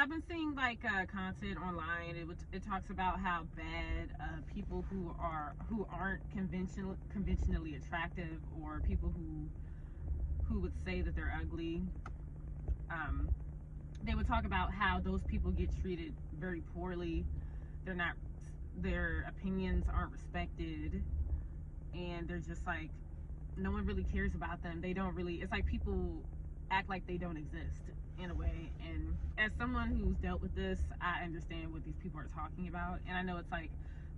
I've been seeing like content online. It talks about how bad people who aren't conventionally attractive, or people who would say that they're ugly, um, they would talk about how those people get treated very poorly. They're not, their opinions aren't respected, and they're just like, no one really cares about them. They don't really, it's like people act like they don't exist in a way. And as someone who's dealt with this, I understand what these people are talking about. And I know it's like,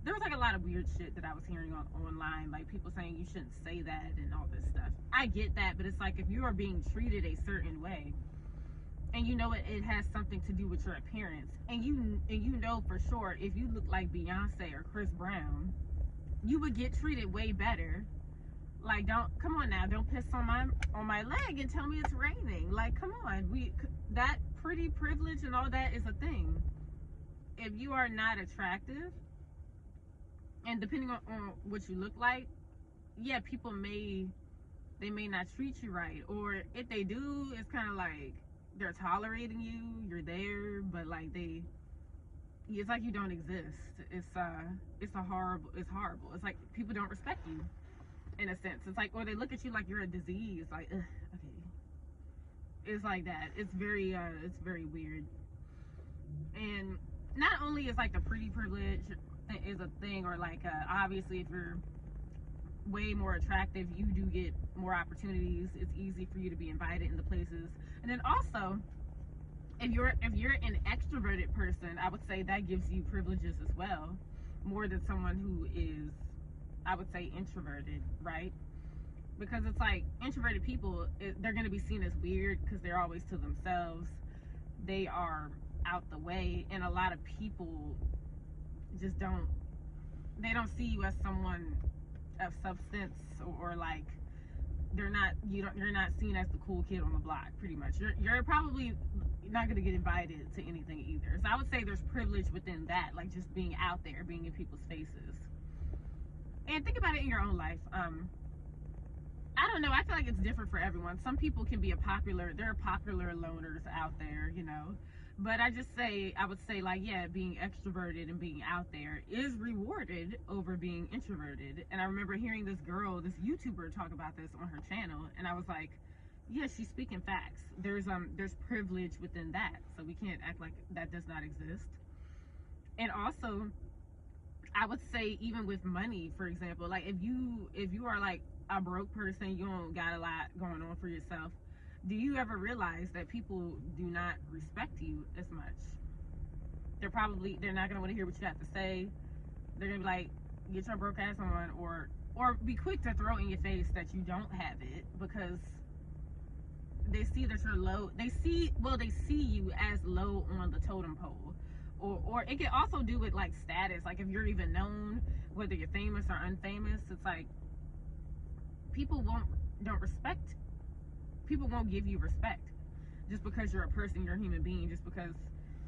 there was like a lot of weird shit that I was hearing online, like people saying you shouldn't say that and all this stuff. I get that, but it's like, if you are being treated a certain way, and you know it has something to do with your appearance, and you know for sure if you look like Beyonce or Chris Brown, you would get treated way better. Like, don't, come on now, don't piss on my leg and tell me it's raining. Like, come on, that pretty privilege and all that is a thing. If you are not attractive, and depending on what you look like, yeah, people may not treat you right, or if they do, it's kind of like they're tolerating you, you're there, but like it's like you don't exist. It's horrible. It's like people don't respect you in a sense. It's like, or they look at you like you're a disease. Like, ugh, okay, it's like that. It's very weird. And not only is like the pretty privilege is a thing, or like obviously if you're way more attractive, you do get more opportunities. It's easy for you to be invited into places. And then also, if you're an extroverted person, I would say that gives you privileges as well, more than someone who is, I would say, introverted, right? Because it's like, introverted people, they're going to be seen as weird because they're always to themselves. They are out the way, and a lot of people just don't see you as someone of substance, or like you're not seen as the cool kid on the block. Pretty much, you're probably not going to get invited to anything either. So I would say there's privilege within that, like just being out there, being in people's faces. And think about it in your own life. I don't know, I feel like it's different for everyone. Some people can be there are popular loners out there, you know. But I would say like, yeah, being extroverted and being out there is rewarded over being introverted. And I remember hearing this YouTuber talk about this on her channel, and I was like, yeah, she's speaking facts. There's privilege within that. So we can't act like that does not exist. And also, I would say even with money, for example, like if you are like a broke person, you don't got a lot going on for yourself, do you ever realize that people do not respect you as much? They're not going to want to hear what you have to say. They're going to be like, get your broke ass on, or be quick to throw in your face that you don't have it, because they see that you're low. They see you as low on the totem pole. Or it can also do with like status. Like if you're even known, whether you're famous or unfamous, it's like people won't give you respect just because you're a person, you're a human being. Just because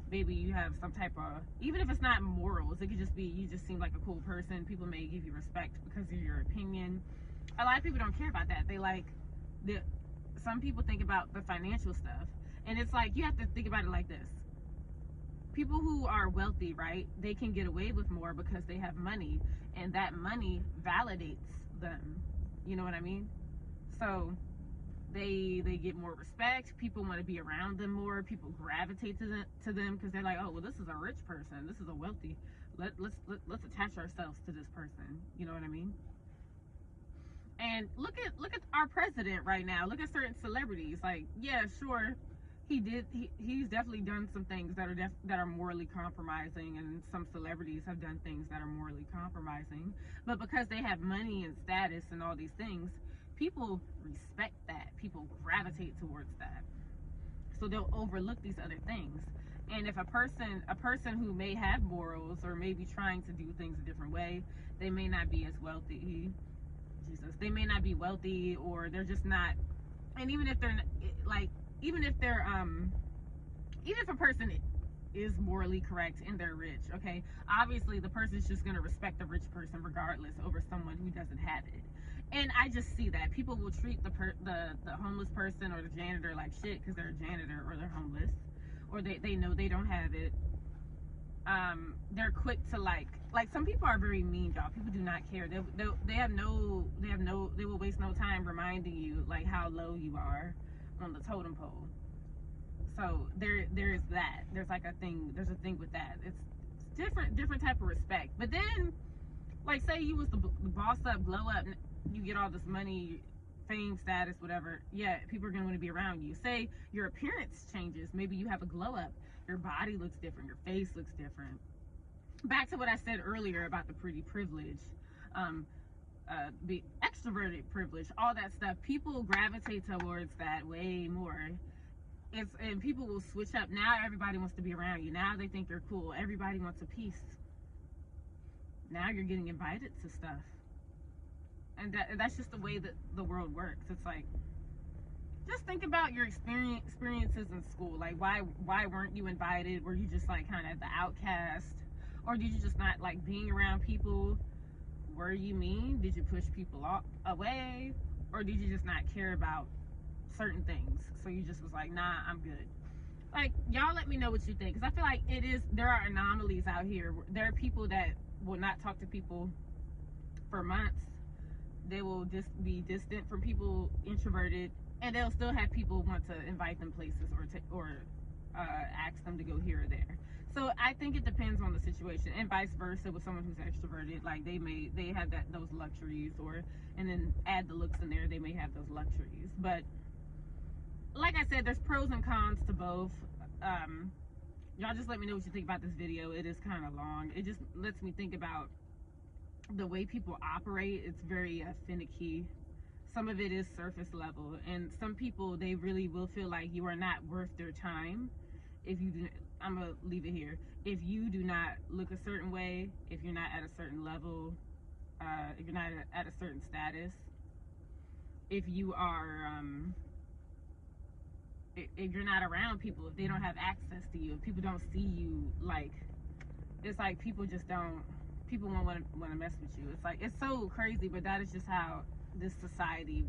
maybe you have some type of, even if it's not morals, it could just be you just seem like a cool person. People may give you respect because of your opinion. A lot of people don't care about that. Some people think about the financial stuff, and it's like, you have to think about it like this. People who are wealthy, right, they can get away with more because they have money, and that money validates them. You know what I mean? So they get more respect. People want to be around them more. People gravitate to them because they're like, oh, well, this is a rich person. This is a wealthy. Let's attach ourselves to this person. You know what I mean? And look at our president right now. Look at certain celebrities. Like, yeah, sure, he's definitely done some things that are morally compromising, and some celebrities have done things that are morally compromising. But because they have money and status and all these things, people respect that. People gravitate towards that. So they'll overlook these other things. And if a person who may have morals, or may be trying to do things a different way, they may not be as wealthy. They may not be wealthy, or they're just not. And even if a person is morally correct and they're rich, okay, obviously the person's just going to respect the rich person regardless over someone who doesn't have it. And I just see that people will treat the homeless person or the janitor like shit because they're a janitor or they're homeless, or they know they don't have it, they're quick to like some people are very mean, y'all. People do not care. They will waste no time reminding you like how low you are on the totem pole. So there's that. There's like a thing. There's a thing with that. It's different type of respect. But then, like, say you was the boss up, glow up, you get all this money, fame, status, whatever. Yeah, people are gonna want to be around you. Say your appearance changes. Maybe you have a glow up. Your body looks different. Your face looks different. Back to what I said earlier about the pretty privilege, the extroverted privilege, all that stuff. People gravitate towards that way more. And people will switch up. Now everybody wants to be around you. Now they think you're cool. Everybody wants a piece. Now you're getting invited to stuff, and that's just the way that the world works. It's like, just think about your experiences in school. Like, why weren't you invited? Were you just like kind of the outcast, or did you just not like being around people? Were you mean? Did you push people away, or did you just not care about certain things? So you just was like, nah, I'm good. Like, y'all let me know what you think, because I feel like there are anomalies out here. There are people that will not talk to people for months. They will just be distant from people, introverted, and they'll still have people want to invite them places or ask them to go here or there. So I think it depends on the situation, and vice versa with someone who's extroverted. Like, they have those luxuries, and then add the looks in there, they may have those luxuries. But like I said, there's pros and cons to both. Y'all just let me know what you think about this video. It is kind of long. It just lets me think about the way people operate. It's very finicky. Some of it is surface level, and some people, they really will feel like you are not worth their time if you do. I'm gonna leave it here. If you do not look a certain way, if you're not at a certain level, if you're not at a certain status, if you are if you're not around people, if they don't have access to you, if people don't see you, like, it's like people won't want to mess with you. It's like, it's so crazy, but that is just how this society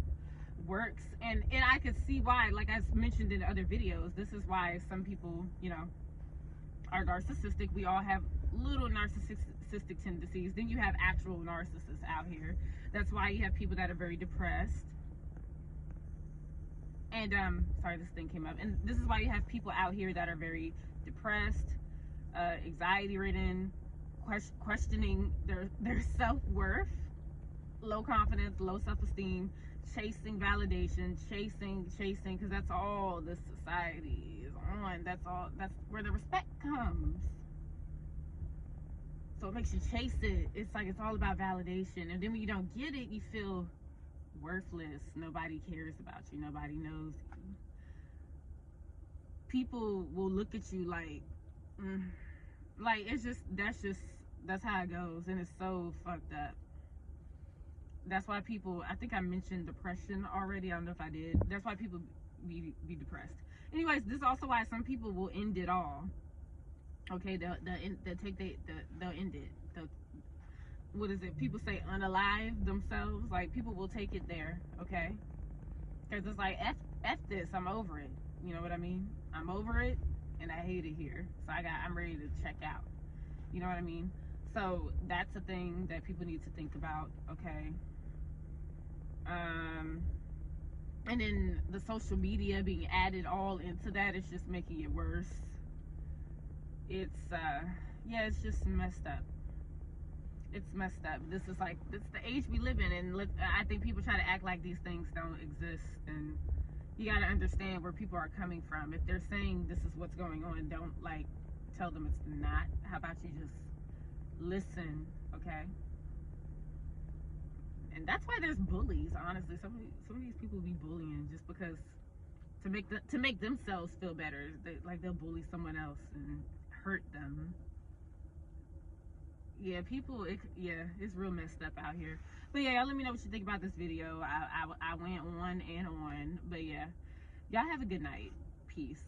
works. And I could see why, like I mentioned in other videos, this is why some people, are narcissistic. We all have little narcissistic tendencies. Then you have actual narcissists out here. That's why you have people that are very depressed. And sorry, this thing came up. And this is why you have people out here that are very depressed, anxiety ridden, questioning their self-worth, low confidence, low self-esteem, chasing validation, chasing, because that's all this society is on. That's where the respect comes. So it makes you chase it. It's like, it's all about validation. And then when you don't get it, you feel worthless. Nobody cares about you. Nobody knows you. People will look at you like that's how it goes, and it's so fucked up. That's why people, I think I mentioned depression already. I don't know if I did. That's why people be depressed. Anyways, this is also why some people will end it all. Okay, they'll end it. What is it? People say unalive themselves. Like, people will take it there, okay? Because it's like, F this, I'm over it. You know what I mean? I'm over it, and I hate it here. So I'm ready to check out. You know what I mean? So that's a thing that people need to think about, okay? And then the social media being added all into that is just making it worse. It's it's just messed up. It's messed up. This is like, it's the age we live in, and I think people try to act like these things don't exist, and you got to understand where people are coming from. If they're saying this is what's going on, don't like tell them it's not. How about you just listen, okay? And that's why there's bullies, honestly. Some of these people be bullying just because to make themselves feel better. They'll bully someone else and hurt them. Yeah, it's real messed up out here. But yeah, y'all let me know what you think about this video. I went on and on. But yeah, y'all have a good night. Peace.